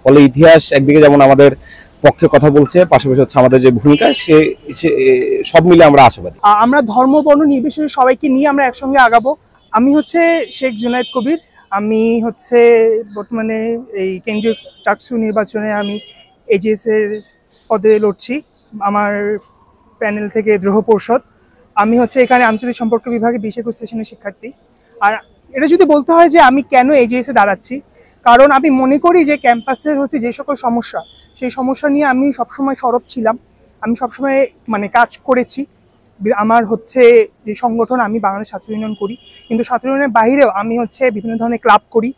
ফলে ইতিহাস একদিকে যেমন আমাদের পক্ষে কথা বলছে, পাশাপাশি হচ্ছে আমাদের যে ভূমিকা সব মিলে আমরা আশাবাদী। আমরা ধর্ম বর্ণ নির্বিশেষে সবাইকে নিয়ে আমরা একসঙ্গে আগাবো। আমি হচ্ছে শেখ জুনায়েদ কবির। আমি হচ্ছে বর্তমানে এই কেন্দ্রীয় চাকসু নির্বাচনে আমি এজিএস এর পদে লড়ছি। আমার প্যানেল থেকে দ্রোহ পর্ষদ। আমি হচ্ছে এখানে আঞ্চলিক সম্পর্ক বিভাগে 20-21 সেশনের শিক্ষার্থী। আর এটা যদি বলতে হয় যে আমি কেন এজিএস এ দাঁড়াচ্ছি, কারণ আমি মনে করি যে ক্যাম্পাসের হচ্ছে যে সকল সমস্যা, সেই সমস্যা নিয়ে আমি সবসময় সরব ছিলাম। আমি সবসময় কাজ করেছি। আমার হচ্ছে যে সংগঠন, আমি বাংলাদেশ ছাত্র ইউনিয়ন করি, কিন্তু ছাত্র ইউনিয়নের বাইরেও আমি হচ্ছে বিভিন্ন ধরনের ক্লাব করি।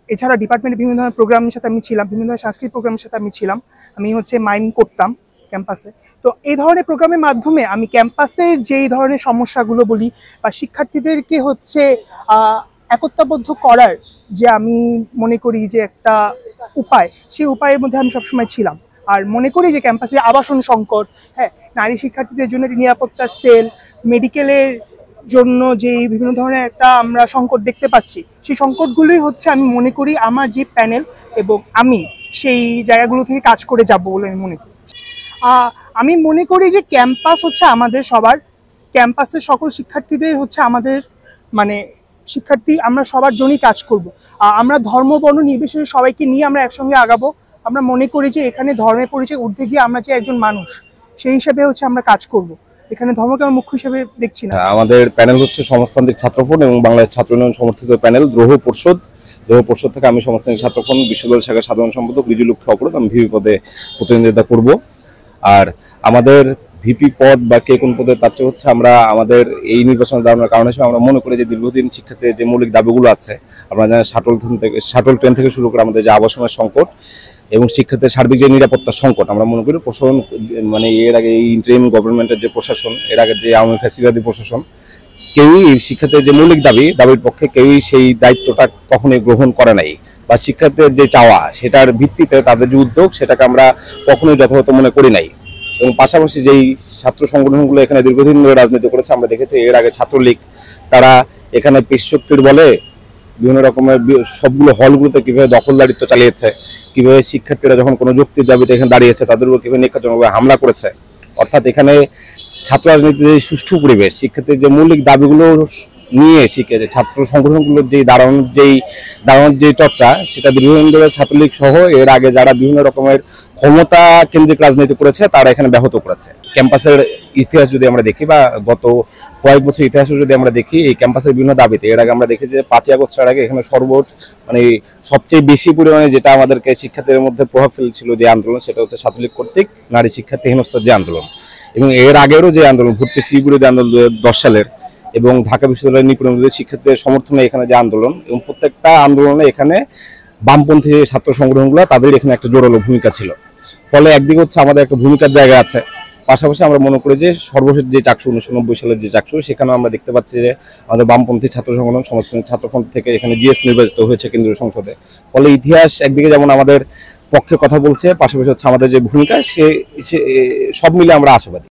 এছাড়া ডিপার্টমেন্টে বিভিন্ন ধরনের প্রোগ্রামের সাথে আমি ছিলাম, বিভিন্ন ধরনের সাংস্কৃতিক প্রোগ্রামের সাথে আমি ছিলাম। আমি হচ্ছে মাইম করতাম ক্যাম্পাসে। তো এই ধরনের প্রোগ্রামের মাধ্যমে আমি ক্যাম্পাসের যেই ধরনের সমস্যাগুলো বলি বা শিক্ষার্থীদেরকে হচ্ছে একতাবদ্ধ করার যে আমি মনে করি যে একটা উপায়, সেই উপায়ের মধ্যে আমি সবসময় ছিলাম। আর মনে করি যে ক্যাম্পাসে আবাসন সংকট, হ্যাঁ, নারী শিক্ষার্থীদের জন্য নিরাপত্তার সেল, মেডিকেলের জন্য যে বিভিন্ন ধরনের একটা আমরা সংকট দেখতে পাচ্ছি, সেই সংকটগুলোই হচ্ছে আমি মনে করি আমার যে প্যানেল এবং আমি সেই জায়গাগুলো থেকে কাজ করে যাব বলে আমি মনে করি। আমি মনে করি যে ক্যাম্পাস হচ্ছে আমাদের সবার, ক্যাম্পাসের সকল শিক্ষার্থীদের হচ্ছে আমাদের শিক্ষার্থী, আমরা সবার জন্যই কাজ করব। আমরা ধর্ম বর্ণ নির্বিশেষে সবাইকে নিয়ে আমরা একসঙ্গে আগাবো। আমরা মনে করি যে এখানে ধর্মের পরিচয় ঊর্ধ্বে গিয়ে আমরা যে একজন মানুষ, সেই হিসাবে হচ্ছে আমরা কাজ করব। এখানে ধর্মকে আমরা মুখ্য হিসেবে দেখছি না। আমাদের প্যানেল হচ্ছে সমাজতান্ত্রিক ছাত্রফ্রন্ট এবং বাংলাদেশ ছাত্র ইউনিয়ন সমর্থিত প্যানেল দ্রোহ পর্ষদ। দ্রোহ পর্ষদ থেকে আমি সমাজতান্ত্রিক ছাত্রফ্রন্ট বিশ্ববিদ্যালয় শাখার সাধারণ সম্পাদক রিজুলুক্ষ অপরাধ, আমি ভিপি পদে প্রতিনিধিত্ব করব। আর আমাদের ভিপি পদ বা কে কোন পদে তার চেয়ে হচ্ছে আমরা আমাদের এই নির্বাচনের দাঁড়ানোর কারণ হিসেবে আমরা মনে করি যে দীর্ঘদিন শিক্ষার্থীদের যে মৌলিক দাবিগুলো আছে, আমরা জানি শাটল ট্রেন থেকে শুরু করে আমাদের যে আবাসনের সংকট এবং শিক্ষার্থীদের সার্বিক যে নিরাপত্তার সংকট, আমরা মনে করি প্রশাসন এর আগে এই ইন্টারিম গভর্নমেন্টের যে প্রশাসন, এর আগে যে আওয়ামী ফ্যাসিবাদী প্রশাসন, কেউই শিক্ষার্থীদের যে মৌলিক দাবির পক্ষে কেউই সেই দায়িত্বটা কখনোই গ্রহণ করে নাই, বা শিক্ষার্থীদের যে চাওয়া সেটার ভিত্তিতে তাদের যে উদ্যোগ সেটাকে আমরা কখনোই যথাযথ মনে করি নাই। এবং পাশাপাশি যেই ছাত্র সংগঠনগুলো এখানে দীর্ঘদিন ধরে রাজনীতি করেছে, আমরা দেখেছি এর আগে ছাত্রলীগ তারা এখানে পেশশক্তির বলে বিভিন্ন রকমের সবগুলো হলগুলোতে কিভাবে দখলদারিত্ব চালিয়েছে, কিভাবে শিক্ষার্থীরা যখন কোনো যুক্তির দাবিতে এখানে দাঁড়িয়েছে তাদের উপর কিভাবে নির্যাতনভাবে হামলা করেছে। অর্থাৎ এখানে ছাত্র রাজনীতির সুষ্ঠু পরিবেশ, শিক্ষার্থীর যে মৌলিক দাবিগুলো নিয়ে শিখেছে ছাত্র সংগঠনগুলোর দাঁড়ানোর যে চর্চা, সেটা দীর্ঘদিন ধরে ছাত্রলীগ সহ এর আগে যারা বিভিন্ন রকমের ক্ষমতা কেন্দ্রিক রাজনীতি করেছে তারা এখানে ব্যাহত করেছে। ক্যাম্পাসের ইতিহাস যদি আমরা দেখি বা গত কয়েক বছর ইতিহাস যদি আমরা দেখি, এই ক্যাম্পাসের বিভিন্ন দাবিতে এর আগে আমরা দেখেছি যে 5ই আগস্টের আগে এখানে সবচেয়ে বেশি পরিমাণে যেটা আমাদেরকে শিক্ষার্থীদের মধ্যে প্রভাব ফেলেছিল যে আন্দোলন, সেটা হচ্ছে ছাত্রলীগ কর্তৃক নারী শিক্ষার্থী হেনস্থার যে আন্দোলন, এবং এর আগেরও যে আন্দোলন ভর্তি ফি বিরোধী আন্দোলন 2010 সালের, এবং ঢাকা বিশ্ববিদ্যালয়ের নিপুণদের শিক্ষার্থীদের সমর্থনে এখানে যে আন্দোলন, এবং প্রত্যেকটা আন্দোলনে এখানে বামপন্থী ছাত্র সংগঠনগুলো তাদের এখানে একটা জোরালো ভূমিকা ছিল। ফলে একদিকে হচ্ছে আমাদের একটা ভূমিকার জায়গা আছে, পাশাপাশি আমরা মনে করি যে সর্বশেষ যে চাকসু 1990 সালের যে চাকসু, সেখানেও আমরা দেখতে পাচ্ছি যে আমাদের বামপন্থী ছাত্র সংগঠন সমাজতান্ত্রিক ছাত্রফ্রন্ট থেকে এখানে জিএস নির্বাচিত হয়েছে কেন্দ্রীয় সংসদে। ফলে ইতিহাস একদিকে যেমন আমাদের পক্ষে কথা বলছে, পাশাপাশি হচ্ছে আমাদের যে ভূমিকা সব মিলে আমরা আশাবাদী।